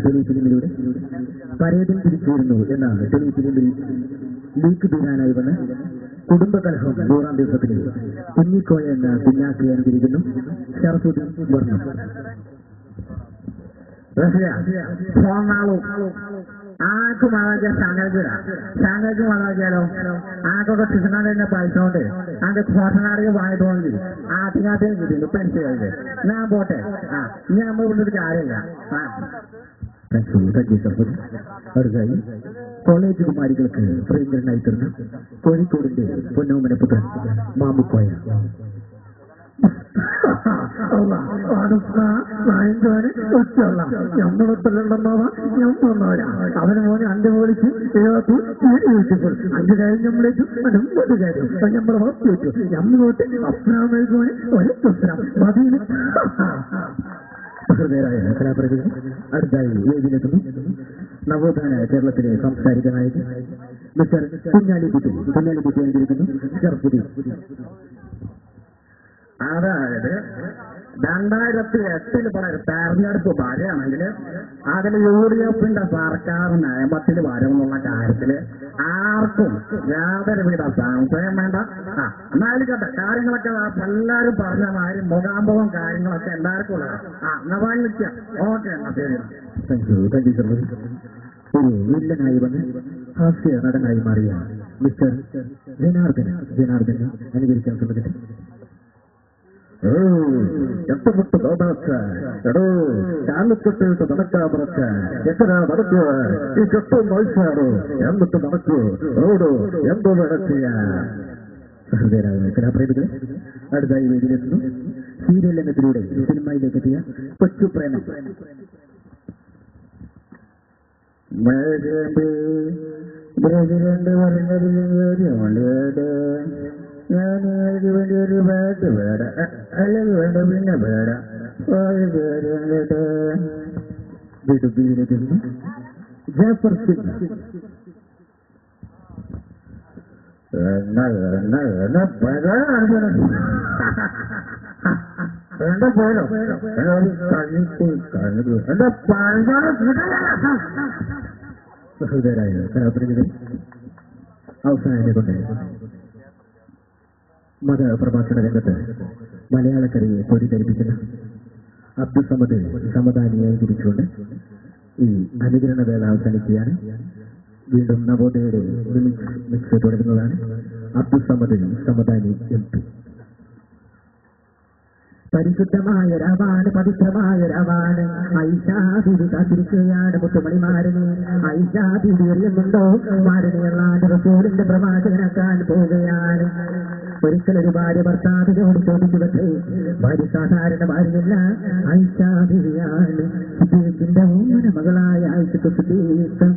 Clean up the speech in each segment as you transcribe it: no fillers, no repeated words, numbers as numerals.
ടെലിഫിലിമിലൂടെ പരേതൻ തിരിച്ചുവരുന്നു എന്ന ടെലിഫിലിമിൽ ലീക്ക് തീരാനായി വന്ന് കുടുംബകലഹം 100-ാം ദിവസത്തിൽ കുഞ്ഞിക്കോയ എന്ന കുഞ്ഞാക്കി അനുകരിക്കുന്നു ഷറഫുദ്ദീൻ വർണ്ണം. ആർക്ക് മാതാജാ സാങ്കേതിക മാതാജാലോ ആർക്കൊക്കെ കൃഷ്ണനാഥന്റെ പൈസോണ്ട് അതിന്റെ ഘോഷനാടകം വാങ്ങിട്ടോണെങ്കിൽ ആദ്യകാലത്തേക്ക് കിട്ടിയിട്ടുണ്ട് പെൻഷൻ ഞാൻ പോട്ടെ ഇനി നമ്മൾ കൊണ്ടൊരു കാര്യമില്ല. അടുത്തായി കോളേജ് കുമാരികൾക്ക് പ്രിയങ്കരനായി തീർന്ന കോഴിക്കോടിന്റെ പൊന്നോമന പുത്രൻ മാമുക്കോയ. അവന് മോനെ അന്റെ പോളിച്ച് 5 കാര്യം നമ്മളേറ്റു 50 കാര്യം നമ്മളെ വസ്തു വെച്ചു നമ്മളോട്ട് അസ്ലാമേക്കോനെ ഒരു പുസ്തകം മതിന് സഹൃദയരായ കലാപ്രതികൾ. അടുത്തായി വേദിയിലെത്തുന്നു നവോത്ഥാന കേരളത്തിലെ സാംസ്കാരിക നായകൻ മിസ്റ്റർ കുഞ്ഞാലിക്കുട്ടി അനുകരിക്കുന്നു ഷറഫുദ്ദീൻ. അതായത് 2008 തെരഞ്ഞെടുപ്പ് പറയുകയാണെങ്കിൽ അതിൽ UDF സർക്കാർ നിയമത്തിൽ വരുമെന്നുള്ള കാര്യത്തിൽ ആർക്കും യാതൊരുവിധ സംശയം വേണ്ട. എന്നാലും കേട്ടെ കാര്യങ്ങളൊക്കെ എല്ലാവരും പറഞ്ഞ മാതിരി മുഖാമുഖം കാര്യങ്ങളൊക്കെ എല്ലാവർക്കും ഉള്ളതാണ്. എന്നാ വാങ്ങിക്കാം. ഓക്കെ എന്നാ ശരി. ഒരു വില്ലനായി വന്ന് ഹാസ്യ നടനായി മാറിയ മിസ്റ്റർ ജനാർദ്ദനെ അനുകരിക്കാൻ ശ്രമിക്കട്ടെ. എട്ടപ്പെട്ട് തോന്നാച്ച എടോ കാലത്തൊട്ട് നടക്കാ പറച്ച എത്ര നടക്കുക ഈ ചുറ്റും നോയിച്ചാടോ എന്നിട്ട് നടക്കൂ റോഡോ എന്തോ നടക്കുക. സഹൃദയരായ കലാപ്രേമികളെ, അടുത്തായി വേദിയിലെത്തുന്നു സീരിയൽ രംഗത്തിലൂടെ സിനിമയിലേക്ക് എത്തിയ കൊച്ചു പ്രേമം. ഞാനേക്ക് വേണ്ടി ഒരു പാട്ട് വേട അല്ലെങ്കിൽ വേണ്ട പിന്നെ വേട വീടുബിയിലെത്തുന്നു ജാഫർ സിംഗ്. സഹോദരായ കലാപ്രതികൾ അവസാനം കൊണ്ട് മതപ്രഭാഷണ രംഗത്ത് മലയാളക്കരയെ പൊടിധരിപ്പിക്കുന്ന അബ്ദുസമദ് സമദാനിയായി തിരിച്ചുകൊണ്ട് ഈ അനുകരണ വേള അവസാനിക്കുകയാണ്. വീണ്ടും നവോദയയുടെ മിക്സ് തുടരുന്നതാണ്. അബ്ദുസമദ് സമദാനി MP. പരിശുദ്ധമായ രാവാണ് പവിത്രമായ രാവാണ് ഐഷാദിതി കാത്തിരിക്കുകയാണ് മുത്തുമണിമാരനെ. ഐഷാദിതി എറിയുന്നുണ്ടോ മാരനെയല്ലാണ്ട് റസൂലിന്റെ പ്രവാചകനാക്കാൻ പോവുകയാണ്. ഒരിക്കലൊരു ഭാര്യ ഭർത്താവിനോട് ചോദിച്ചുവട്ടെ, ഭാര്യ സാധാരണ ഭാര്യയല്ല, ഐഷാദിയാണ്. സിദ്ദീഖിന്റെ ഓമന മകളായ ആയിഷത്തു സിദ്ദീഖ്.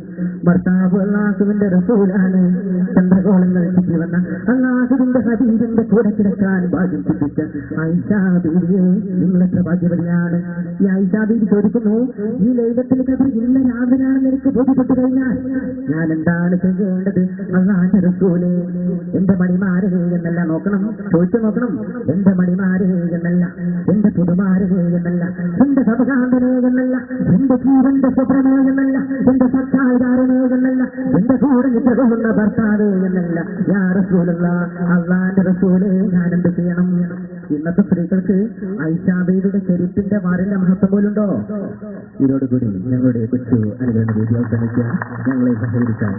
ഭർത്താവ് അല്ലാഹുവിന്റെ റസൂലാണ്. ചന്ദ്രകോളങ്ങൾ ചുറ്റി വന്ന അല്ലാഹുവിന്റെ ഹബീബിന്റെ കൂടെ കിടക്കാൻ ഭാഗ്യം സിദ്ധിച്ച ഐഷാദിയെ നിങ്ങളെത്ര ഭാഗ്യവതിയാണ്. ഈ ഐഷാദീദി ചോദിക്കുന്നു, ഈ ലൈലത്തിൽ ഖദർ ഇന്ന രാവിലെയാണെന്ന് എനിക്ക് ബോധ്യപ്പെട്ടു കഴിഞ്ഞാൽ ഞാൻ എന്താണ് ചെയ്യേണ്ടത്? അല്ലാഹുവിന്റെ റസൂലേ, എന്റെ മണിമാരേ എന്നല്ല നോക്കണം, ചോദിച്ചു നോക്കണം. എന്റെ മണിമാരേ എന്നല്ല, എന്റെ പുതുമാരേ എന്നല്ല, എന്റെ സഭകാന്തനേ എന്നല്ല, എന്റെ ജീവന്റെ സ്വപ്നമേ എന്നല്ല, എന്റെ സത്താധാരനേ എന്നല്ല, എന്റെ കൂടെ നിദ്രകൊള്ളുന്ന ഭർത്താവേ എന്നല്ല. യാ റസൂലല്ലാഹ്, അല്ലാഹുവിന്റെ റസൂലേ, ഞാൻ എന്ത് ചെയ്യണം? ഇന്നത്തെ സ്ത്രീകൾക്ക് ഐഷാബിയുടെ ചെരുപ്പിന്റെ മാറിന്റെ മഹത്വം പോലുണ്ടോ? ഇതോടുകൂടി ഞങ്ങളുടെ കൊച്ചു അനുകരണ വേദി അവസാനിക്കുക. ഞങ്ങളെ സഹകരിക്കാൻ